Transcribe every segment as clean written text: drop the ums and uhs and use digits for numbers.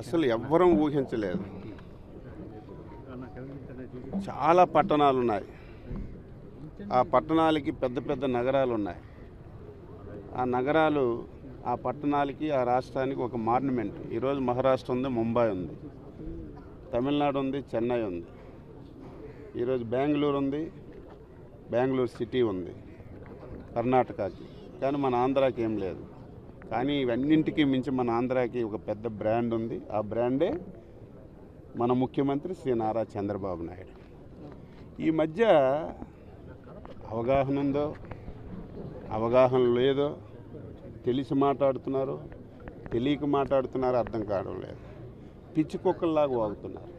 అసలు ఎవ్వరం ఊహించలేదు. చాలా పట్టణాలు ఉన్నాయి, ఆ పట్టణాలకి పెద్ద పెద్ద నగరాలు ఉన్నాయి. ఆ నగరాలు ఆ పట్టణాలకి ఆ రాష్ట్రానికి ఒక మాన్యుమెంట్. ఈరోజు మహారాష్ట్ర ఉంది, ముంబై ఉంది, తమిళనాడు ఉంది, చెన్నై ఉంది, ఈరోజు బెంగళూరు ఉంది, బెంగళూరు సిటీ ఉంది కర్ణాటకకి. కానీ మన ఆంధ్రాకి ఏం లేదు. కానీ ఇవన్నింటికి మించి మన ఆంధ్రాకి ఒక పెద్ద బ్రాండ్ ఉంది. ఆ బ్రాండే మన ముఖ్యమంత్రి శ్రీ నారా చంద్రబాబు నాయుడు. ఈ మధ్య అవగాహన ఉందో అవగాహన లేదో, తెలిసి మాట్లాడుతున్నారు, తెలియక మాట్లాడుతున్నారు, అర్థం కావడం లేదు. పిచ్చి కుక్కల్లాగా వాగుతున్నారు,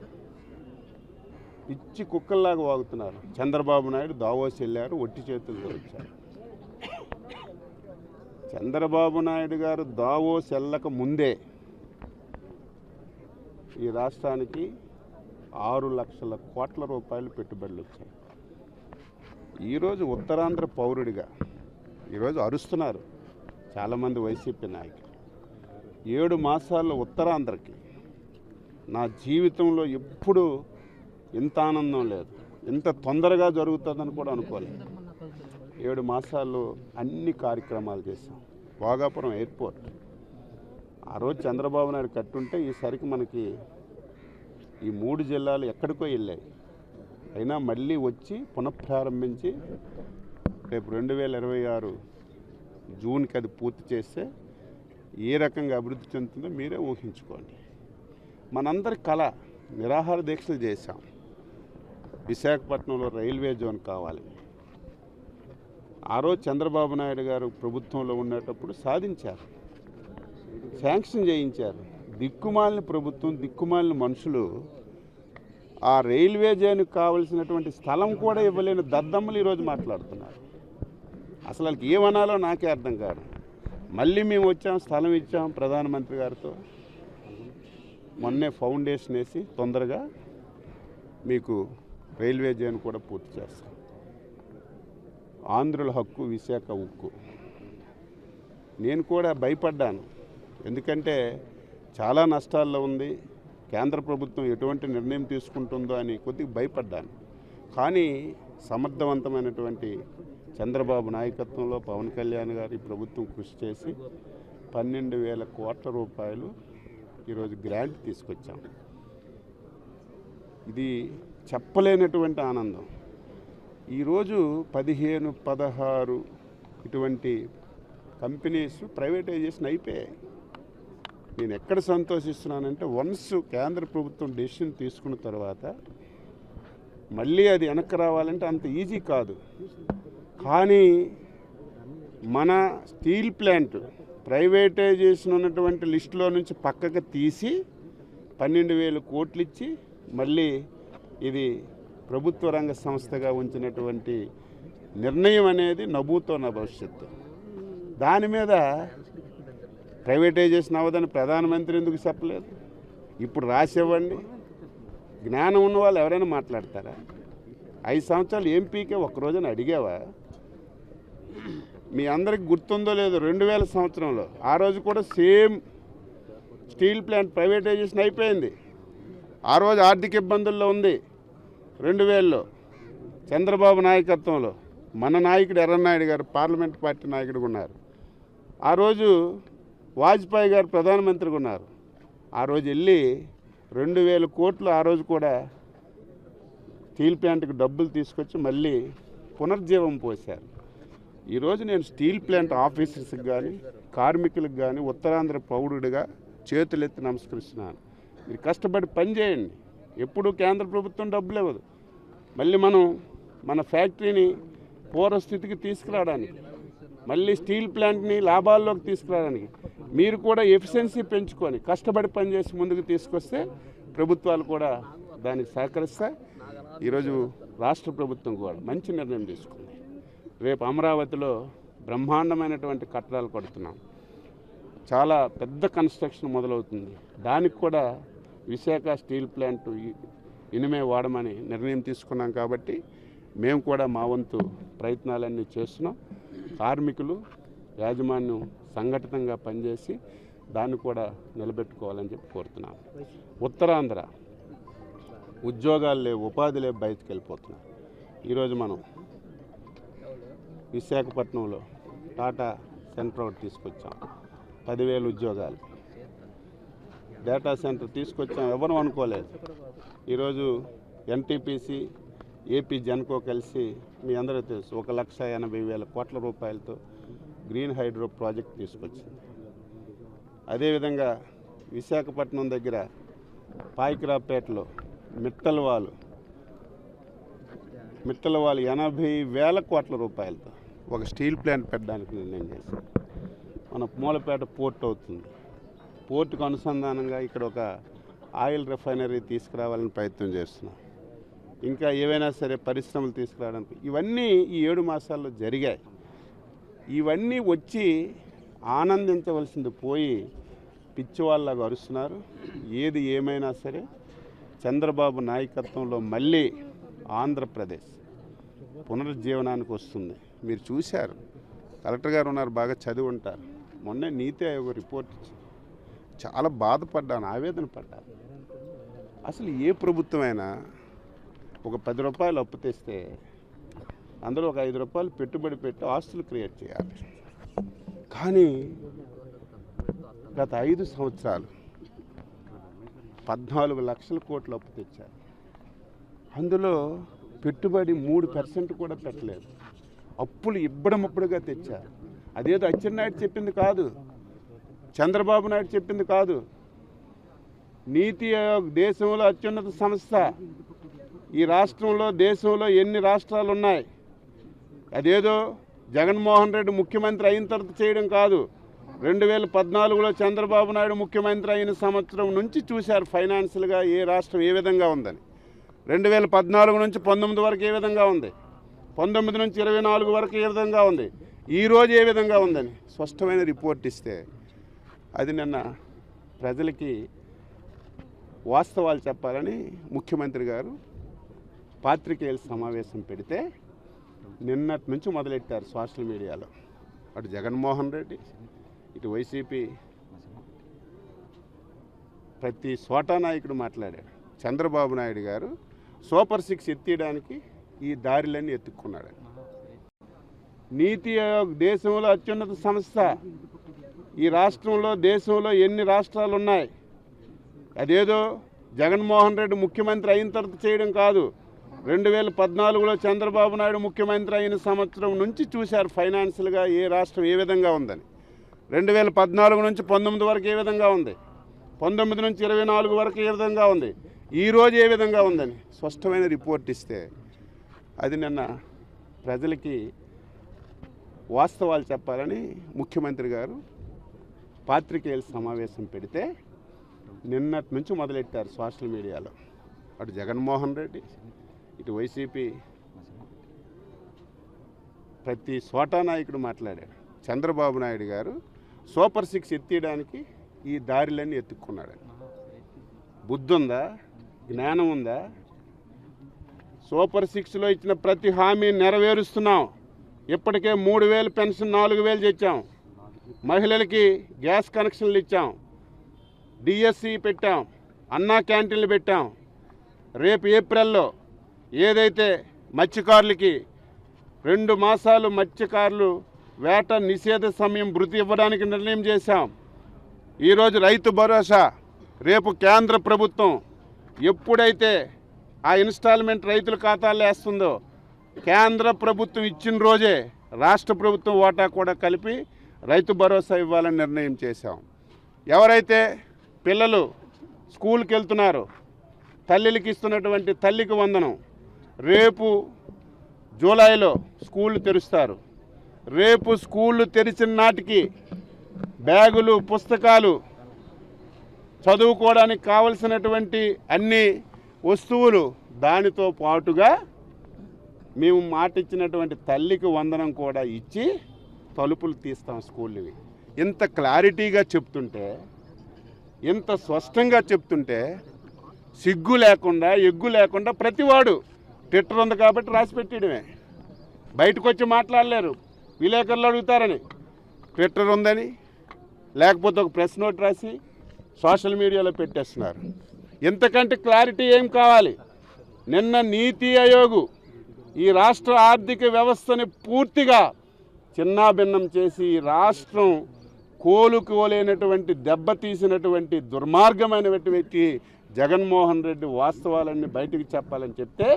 పిచ్చి కుక్కల్లాగా వాగుతున్నారు. చంద్రబాబు నాయుడు దావోస్ వెళ్ళారు, ఒట్టి చేతులతో వచ్చారు. చంద్రబాబు నాయుడు గారు దావోస్ వెళ్ళక ముందే ఈ రాష్ట్రానికి 6 లక్షల కోట్ల రూపాయలు పెట్టుబడులు వచ్చాయి. ఈరోజు ఉత్తరాంధ్ర పౌరుడిగా ఈరోజు అరుస్తున్నారు చాలామంది వైసీపీ నాయకులు. 7 మాసాల్లో ఉత్తరాంధ్రకి నా జీవితంలో ఎప్పుడూ ఇంత ఆనందం లేదు, ఇంత తొందరగా జరుగుతుందని కూడా అనుకోలేదు. 7 మాసాల్లో అన్ని కార్యక్రమాలు చేశాం. భోగాపురం ఎయిర్పోర్ట్ ఆ రోజు చంద్రబాబు నాయుడు కట్టుంటే ఈసారికి మనకి ఈ 3 జిల్లాలు ఎక్కడికో వెళ్ళాయి. అయినా మళ్ళీ వచ్చి పునఃప్రారంభించి రేపు 2026 జూన్కి అది పూర్తి చేస్తే ఏ రకంగా అభివృద్ధి చెందుతుందో మీరే ఊహించుకోండి. మనందరి కళ, నిరాహార దీక్షలు చేశాం. విశాఖపట్నంలో రైల్వే జోన్ కావాలి. ఆ రోజు చంద్రబాబు నాయుడు గారు ప్రభుత్వంలో ఉండేటప్పుడు సాధించారు, శాంక్షన్ చేయించారు. దిక్కుమాలిన ప్రభుత్వం, దిక్కుమాలిన మనుషులు ఆ రైల్వే జోన్కి కావలసినటువంటి స్థలం కూడా ఇవ్వలేని దద్దమ్మలు ఈరోజు మాట్లాడుతున్నారు. అసలు వాళ్ళకి ఏమనాలో నాకే అర్థం కాదు. మళ్ళీ మేము వచ్చాం, స్థలం ఇచ్చాం ప్రధానమంత్రి గారితో, మొన్నే ఫౌండేషన్ వేసి తొందరగా మీకు రైల్వే జోన్ కూడా పూర్తి చేస్తాం. ఆంధ్రుల హక్కు విశాఖ ఉక్కు. నేను కూడా భయపడ్డాను, ఎందుకంటే చాలా నష్టాల్లో ఉంది, కేంద్ర ప్రభుత్వం ఎటువంటి నిర్ణయం తీసుకుంటుందో అని కొద్దిగా భయపడ్డాను. కానీ సమర్థవంతమైనటువంటి చంద్రబాబు నాయకత్వంలో పవన్ కళ్యాణ్ గారి ప్రభుత్వం కృషి చేసి 12,000 కోట్ల రూపాయలు ఈరోజు గ్రాంట్ తీసుకొచ్చాం. ఇది చెప్పలేనటువంటి ఆనందం. ఈరోజు 15, 16 ఇటువంటి కంపెనీస్ ప్రైవేటైజేషన్ అయిపోయాయి. నేను ఎక్కడ సంతోషిస్తున్నానంటే, వన్స్ కేంద్ర ప్రభుత్వం డెసిషన్ తీసుకున్న తర్వాత మళ్ళీ అది వెనక్కి రావాలంటే అంత ఈజీ కాదు. కానీ మన స్టీల్ ప్లాంట్ ప్రైవేటైజేషన్ ఉన్నటువంటి లిస్టులో నుంచి పక్కకు తీసి 12,000 కోట్లు ఇచ్చి మళ్ళీ ఇది ప్రభుత్వ రంగ సంస్థగా ఉంచినటువంటి నిర్ణయం అనేది నభూతో నా భవిష్యత్తు. దాని మీద ప్రైవేటైజేషన్ అవ్వదని ప్రధానమంత్రి ఎందుకు చెప్పలేదు? ఇప్పుడు రాసివ్వండి. జ్ఞానం ఉన్న వాళ్ళు ఎవరైనా మాట్లాడతారా? 5 సంవత్సరాలు ఎంపీకే ఒక్కరోజున అడిగావా? మీ అందరికి గుర్తుందో లేదో, 2000 సంవత్సరంలో ఆ రోజు కూడా సేమ్ స్టీల్ ప్లాంట్ ప్రైవేటైజేషన్ అయిపోయింది. ఆ రోజు ఆర్థిక ఇబ్బందుల్లో ఉంది. 2000లో చంద్రబాబు నాయకత్వంలో మన నాయకుడు ఎర్రన్నాయుడు గారు పార్లమెంట్ పార్టీ నాయకుడిగా ఉన్నారు. ఆ రోజు వాజ్పేయి గారు ప్రధానమంత్రిగా ఉన్నారు. ఆ రోజు వెళ్ళి 2,000 కోట్లు ఆ రోజు కూడా స్టీల్ ప్లాంట్కి డబ్బులు తీసుకొచ్చి మళ్ళీ పునర్జీవం పోశారు. ఈరోజు నేను స్టీల్ ప్లాంట్ ఆఫీసర్స్కి కానీ కార్మికులకు కానీ ఉత్తరాంధ్ర పౌరుడిగా చేతులెత్తి నమస్కరిస్తున్నాను. మీరు కష్టపడి పని చేయండి. ఎప్పుడు కేంద్ర ప్రభుత్వం డబ్బులు ఇవ్వదు. మళ్ళీ మనం మన ఫ్యాక్టరీని పూర్వస్థితికి తీసుకురావడానికి, మళ్ళీ స్టీల్ ప్లాంట్ని లాభాల్లోకి తీసుకురావడానికి మీరు కూడా ఎఫిషియన్సీ పెంచుకొని కష్టపడి పనిచేసి ముందుకు తీసుకొస్తే ప్రభుత్వాలు కూడా దానికి సహకరిస్తాయి. ఈరోజు రాష్ట్ర ప్రభుత్వం కూడా మంచి నిర్ణయం తీసుకుంది. రేపు అమరావతిలో బ్రహ్మాండమైనటువంటి కట్టడాలు కడుతున్నాం. చాలా పెద్ద కన్స్ట్రక్షన్ మొదలవుతుంది. దానికి కూడా విశాఖ స్టీల్ ప్లాంట్ ఇనిమే వాడమని నిర్ణయం తీసుకున్నాం. కాబట్టి మేము కూడా మా వంతు ప్రయత్నాలన్నీ చేస్తున్నాం. కార్మికులు యాజమాన్యం సంఘటితంగా పనిచేసి దాన్ని కూడా నిలబెట్టుకోవాలని చెప్పి కోరుతున్నాను. ఉత్తరాంధ్ర ఉద్యోగాలు లేవు, ఉపాధి లేవు, బయటకు వెళ్ళిపోతున్నారు. ఈరోజు మనం విశాఖపట్నంలో టాటా సెంటర్ ఒకటి తీసుకొచ్చాం, 10,000 ఉద్యోగాలు. డేటా సెంటర్ తీసుకొచ్చాం, ఎవరు అనుకోలేదు. ఈరోజు ఎన్టీపీసీ, ఏపీ జెన్కో కలిసి మీ అందరూ తెలుసు 1,80,000 కోట్ల రూపాయలతో గ్రీన్ హైడ్రో ప్రాజెక్ట్ తీసుకొచ్చింది. అదేవిధంగా విశాఖపట్నం దగ్గర పాయికరాపేటలో మిట్టలవాలు 80,000 కోట్ల రూపాయలతో ఒక స్టీల్ ప్లాంట్ పెట్టడానికి నిర్ణయం చేశారు. మన మూలపేట పోర్ట్ అవుతుంది, పోర్టుకు అనుసంధానంగా ఇక్కడ ఒక ఆయిల్ రిఫైనరీ తీసుకురావాలని ప్రయత్నం చేస్తున్నాం. ఇంకా ఏవైనా సరే పరిశ్రమలు తీసుకురావడానికి ఇవన్నీ ఈ 7 మాసాల్లో జరిగాయి. ఇవన్నీ వచ్చి ఆనందించవలసింది పోయి పిచ్చివాళ్ళగా అరుస్తున్నారు. ఏది ఏమైనా సరే చంద్రబాబు నాయకత్వంలో మళ్ళీ ఆంధ్రప్రదేశ్ పునరుజ్జీవనానికి వస్తుంది. మీరు చూశారు, కలెక్టర్ గారు ఉన్నారు, బాగా చదివి ఉంటారు. మొన్నే నీతి ఆయోగ్ రిపోర్ట్ ఇచ్చింది. చాలా బాధపడ్డాను, ఆవేదన పడ్డాను. అసలు ఏ ప్రభుత్వమైనా ఒక 10 రూపాయలు అప్పు తెస్తే అందులో ఒక 5 రూపాయలు పెట్టుబడి పెట్టి ఆస్తులు క్రియేట్ చేయాలి. కానీ గత 5 సంవత్సరాలు 14 లక్షల కోట్ల అప్పు తెచ్చారు. అందులో పెట్టుబడి 3% కూడా పెట్టలేదు. అప్పులు ఇబ్బడముబ్బడుగా తెచ్చారు. అదేదో అచ్చెన్నాయుడు చెప్పింది కాదు, చంద్రబాబు నాయుడు చెప్పింది కాదు. నీతి ఆయోగ్ దేశంలో అత్యున్నత సంస్థ. ఈ రాష్ట్రంలో దేశంలో ఎన్ని రాష్ట్రాలు ఉన్నాయి, అదేదో జగన్మోహన్ రెడ్డి ముఖ్యమంత్రి అయిన తర్వాత చేయడం కాదు. 2014లో చంద్రబాబు నాయుడు ముఖ్యమంత్రి అయిన సంవత్సరం నుంచి చూశారు ఫైనాన్షియల్గా ఏ రాష్ట్రం ఏ విధంగా ఉందని. 2014 నుంచి 19 వరకు ఏ విధంగా ఉంది, 19 నుంచి 24 వరకు ఏ విధంగా ఉంది, ఈరోజు ఏ విధంగా ఉందని స్పష్టమైన రిపోర్ట్ ఇస్తే అది నిన్న ప్రజలకి వాస్తవాలు చెప్పాలని ముఖ్యమంత్రి గారు పాత్రికేయుల సమావేశం పెడితే నిన్నటి నుంచి మొదలెట్టారు సోషల్ మీడియాలో. అటు జగన్మోహన్ రెడ్డి, ఇటు వైసీపీ ప్రతి సోటా నాయకుడు మాట్లాడాడు. చంద్రబాబు నాయుడు గారు సూపర్ 6 ఎత్తియడానికి ఈ దారిలన్నీ ఎత్తుక్కున్నాడు. నీతి ఆయోగ్ దేశంలో అత్యున్నత సంస్థ. ఈ రాష్ట్రంలో దేశంలో ఎన్ని రాష్ట్రాలు ఉన్నాయి, అదేదో జగన్మోహన్ రెడ్డి ముఖ్యమంత్రి అయిన తర్వాత చేయడం కాదు. 2014లో చంద్రబాబు నాయుడు ముఖ్యమంత్రి అయిన సంవత్సరం నుంచి చూశారు ఫైనాన్షియల్గా ఏ రాష్ట్రం ఏ విధంగా ఉందని. 2014 నుంచి 19 వరకు ఏ విధంగా ఉంది, 19 నుంచి 24 వరకు ఏ విధంగా ఉంది, ఈరోజు ఏ విధంగా ఉందని స్పష్టమైన రిపోర్ట్ ఇస్తే అది నిన్న ప్రజలకి వాస్తవాలు చెప్పాలని ముఖ్యమంత్రి గారు పాత్రికేయుల సమావేశం పెడితే నిన్నటి నుంచి మొదలెట్టారు సోషల్ మీడియాలో. అటు జగన్మోహన్ రెడ్డి, ఇటు వైసీపీ ప్రతి సోటా నాయకుడు మాట్లాడాడు. చంద్రబాబు నాయుడు గారు సూపర్ 6 ఎత్తియడానికి ఈ దారిలన్నీ ఎత్తుక్కున్నాడు. బుద్ధి ఉందా, జ్ఞానం ఉందా? సూపర్ 6లో ఇచ్చిన ప్రతి హామీ నెరవేరుస్తున్నాం. ఇప్పటికే 3,000 పెన్షన్ 4,000 తెచ్చాం. మహిళలకి గ్యాస్ కనెక్షన్లు ఇచ్చాం, డిఎస్సి పెట్టాం, అన్నా క్యాంటీన్లు పెట్టాం. రేపు ఏప్రిల్లో ఏదైతే మత్స్యకారులకి 2 మాసాలు మత్స్యకారులు వేట నిషేధ సమయం భృతి ఇవ్వడానికి నిర్ణయం చేశాం. ఈరోజు రైతు భరోసా రేపు కేంద్ర ప్రభుత్వం ఎప్పుడైతే ఆ ఇన్స్టాల్మెంట్ రైతుల ఖాతాల్లో వేస్తుందో కేంద్ర ప్రభుత్వం ఇచ్చిన రోజే రాష్ట్ర ప్రభుత్వం వాటా కూడా కలిపి రైతు భరోసా ఇవ్వాలని నిర్ణయం చేశాం. ఎవరైతే పిల్లలు స్కూల్కి వెళ్తున్నారో తల్లికి ఇస్తున్నటువంటి తల్లికి వందనం, రేపు జూలైలో స్కూళ్ళు తెరుస్తారు. రేపు స్కూళ్ళు తెరిచిన నాటికి బ్యాగులు, పుస్తకాలు, చదువుకోవడానికి కావలసినటువంటి అన్ని వస్తువులు, దానితో పాటుగా మేము మాట ఇచ్చినటువంటి తల్లికి వందనం కూడా ఇచ్చి తలుపులు తీస్తాం స్కూళ్ళవి. ఇంత క్లారిటీగా చెప్తుంటే, ఇంత స్పష్టంగా చెప్తుంటే సిగ్గు లేకుండా ఎగ్గు లేకుండా ప్రతివాడు ట్విట్టర్ ఉంది కాబట్టి రాసి పెట్టడమే. బయటకు వచ్చి మాట్లాడలేరు, విలేకరులు అడుగుతారని ట్విట్టర్ ఉందని, లేకపోతే ఒక ప్రెస్ నోట్ రాసి సోషల్ మీడియాలో పెట్టేస్తున్నారు. ఇంతకంటే క్లారిటీ ఏం కావాలి? నిన్న నీతి ఆయోగ్ ఈ రాష్ట్ర ఆర్థిక వ్యవస్థని పూర్తిగా చిన్నాభిన్నం చేసి ఈ రాష్ట్రం కోలుకోలేనటువంటి దెబ్బతీసినటువంటి దుర్మార్గమైనటువంటి వ్యక్తి జగన్మోహన్ రెడ్డి వాస్తవాలన్నీ బయటికి చెప్పాలని చెప్తే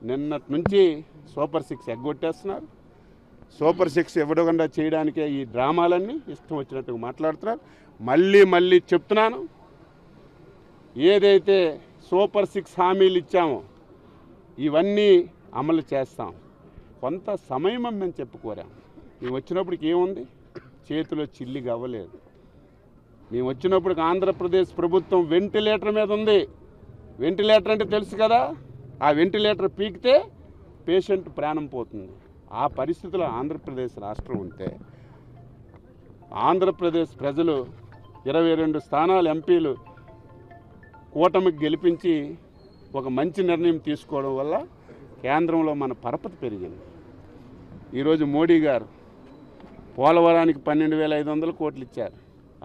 నిన్నటి నుంచి సూపర్ 6 ఎగ్గొట్టేస్తున్నారు. సూపర్ 6 ఇవ్వకుండా చేయడానికే ఈ డ్రామాలన్నీ ఇష్టం వచ్చినట్టుగా మాట్లాడుతున్నారు. మళ్ళీ చెప్తున్నాను, ఏదైతే సూపర్ 6 హామీలు ఇచ్చామో ఇవన్నీ అమలు చేస్తాం. కొంత సమయం మేము చెప్పుకోరాం. మేము వచ్చినప్పటికి ఏముంది? చేతిలో చిల్లి అవ్వలేదు. మేము వచ్చినప్పటికి ఆంధ్రప్రదేశ్ ప్రభుత్వం వెంటిలేటర్ మీద ఉంది. వెంటిలేటర్ అంటే తెలుసు కదా, ఆ వెంటిలేటర్ పీకితే పేషెంట్ ప్రాణం పోతుంది. ఆ పరిస్థితిలో ఆంధ్రప్రదేశ్ రాష్ట్రం ఉంటే ఆంధ్రప్రదేశ్ ప్రజలు 22 స్థానాలు ఎంపీలు కూటమికి గెలిపించి ఒక మంచి నిర్ణయం తీసుకోవడం వల్ల కేంద్రంలో మన పరపతి పెరిగింది. ఈరోజు మోడీ గారు పోలవరానికి 12,500 కోట్లు ఇచ్చారు,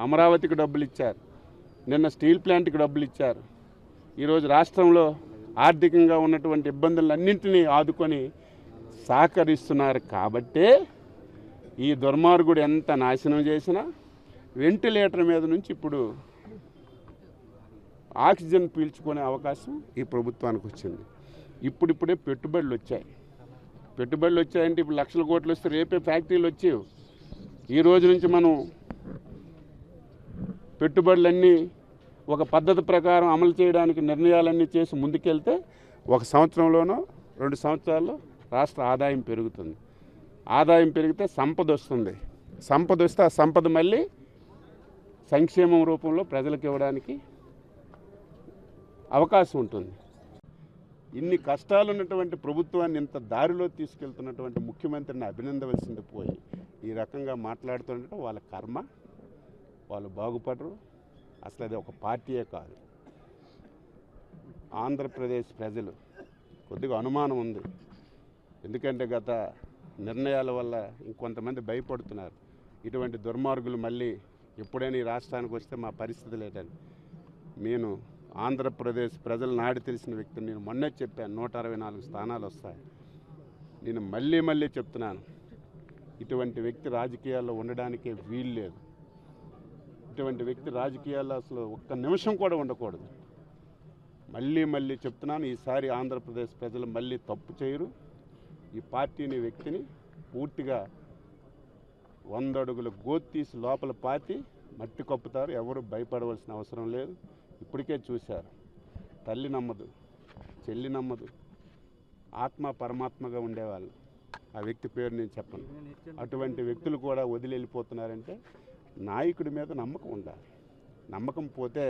అమరావతికి డబ్బులు ఇచ్చారు, నిన్న స్టీల్ ప్లాంట్కి డబ్బులు ఇచ్చారు. ఈరోజు రాష్ట్రంలో ఆర్థికంగా ఉన్నటువంటి ఇబ్బందులన్నింటినీ ఆదుకొని సహకరిస్తున్నారు. కాబట్టే ఈ దుర్మార్గుడు ఎంత నాశనం చేసినా వెంటిలేటర్ మీద నుంచి ఇప్పుడు ఆక్సిజన్ పీల్చుకునే అవకాశం ఈ ప్రభుత్వానికి వచ్చింది. ఇప్పుడిప్పుడే పెట్టుబడులు వచ్చాయంటే ఇప్పుడు లక్షల కోట్లు వస్తే రేపే ఫ్యాక్టరీలు వచ్చేవి. ఈ రోజు నుంచి మనం పెట్టుబడులన్నీ ఒక పద్ధతి ప్రకారం అమలు చేయడానికి నిర్ణయాలన్నీ చేసి ముందుకెళ్తే 1 సంవత్సరంలోనో 2 సంవత్సరాల్లో రాష్ట్ర ఆదాయం పెరుగుతుంది. ఆదాయం పెరిగితే సంపద వస్తుంది. సంపద వస్తే ఆ సంపద మళ్ళీ సంక్షేమం రూపంలో ప్రజలకు ఇవ్వడానికి అవకాశం ఉంటుంది. ఇన్ని కష్టాలు ఉన్నటువంటి ప్రభుత్వాన్ని ఇంత దారిలో తీసుకెళ్తున్నటువంటి ముఖ్యమంత్రిని అభినందవలసింది పోయి ఈ రకంగా మాట్లాడుతుంటే వాళ్ళ కర్మ, వాళ్ళు బాగుపడరు. అసలు అది ఒక పార్టీయే కాదు. ఆంధ్రప్రదేశ్ ప్రజలు కొద్దిగా అనుమానం ఉంది. ఎందుకంటే గత నిర్ణయాల వల్ల ఇంకొంతమంది భయపడుతున్నారు. ఇటువంటి దుర్మార్గులు మళ్ళీ ఎప్పుడైనా ఈ రాష్ట్రానికి వస్తే మా పరిస్థితి లేదని. నేను ఆంధ్రప్రదేశ్ ప్రజలు నాడి తెలిసిన వ్యక్తిని. నేను మొన్నే చెప్పాను 164 స్థానాలు వస్తాయి. నేను మళ్ళీ చెప్తున్నాను, ఇటువంటి వ్యక్తి రాజకీయాల్లో ఉండడానికే వీలు లేదు. ఇటువంటి వ్యక్తి రాజకీయాల్లో అసలు ఒక్క నిమిషం కూడా ఉండకూడదు. మళ్ళీ చెప్తున్నాను, ఈసారి ఆంధ్రప్రదేశ్ ప్రజలు మళ్ళీ తప్పు చేయరు. ఈ పార్టీని, వ్యక్తిని పూర్తిగా 100 అడుగుల గోతి తీసి లోపల పాతి మట్టి కప్పుతారు. ఎవరు భయపడవలసిన అవసరం లేదు. ఇప్పటికే చూశారు, తల్లి నమ్మదు, చెల్లి నమ్మదు, ఆత్మ పరమాత్మగా ఉండేవాళ్ళు. ఆ వ్యక్తి పేరు నేను చెప్పను. అటువంటి వ్యక్తులు కూడా వదిలి వెళ్ళిపోతున్నారంటే నాయకుడి మీద నమ్మకం ఉండాలి. నమ్మకం పోతే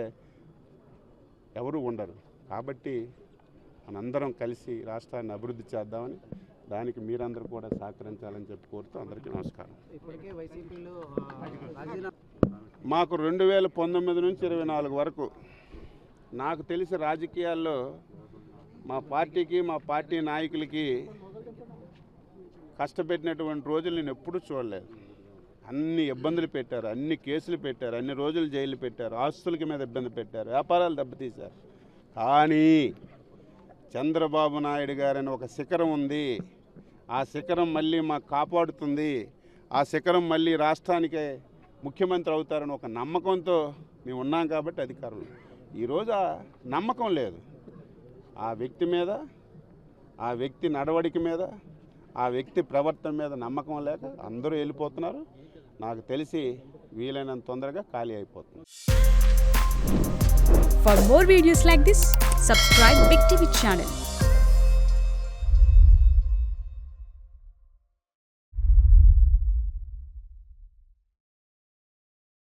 ఎవరు ఉండరు. కాబట్టి మనందరం కలిసి రాష్ట్రాన్ని అభివృద్ధి చేద్దామని, దానికి మీరందరూ కూడా సహకరించాలని చెప్పి కోరుతూ అందరికీ నమస్కారం. మాకు 2019 నుంచి 24 వరకు నాకు తెలిసి రాజకీయాల్లో మా పార్టీకి, మా పార్టీ నాయకులకి కష్టపెట్టినటువంటి రోజులు నేను ఎప్పుడూ చూడలేదు. అన్ని ఇబ్బందులు పెట్టారు, అన్ని కేసులు పెట్టారు, అన్ని రోజులు జైలు పెట్టారు, ఆస్తులకి మీద ఇబ్బంది పెట్టారు, వ్యాపారాలు దెబ్బతీశారు. కానీ చంద్రబాబు నాయుడు గారని ఒక శిఖరం ఉంది. ఆ శిఖరం మళ్ళీ మాకు కాపాడుతుంది. ఆ శిఖరం మళ్ళీ రాష్ట్రానికి ముఖ్యమంత్రి అవుతారని ఒక నమ్మకంతో మేము ఉన్నాం కాబట్టి అధికారులు. ఈరోజు ఆ నమ్మకం లేదు. ఆ వ్యక్తి మీద, ఆ వ్యక్తి నడవడిక మీద, ఆ వ్యక్తి ప్రవర్తన మీద నమ్మకం లేక అందరూ వెళ్ళిపోతున్నారు. నాకు తెలిసి వీలైనంత తొందరగా ఖాళీ అయిపోతుంది. For more videos like this, subscribe Big TV channel.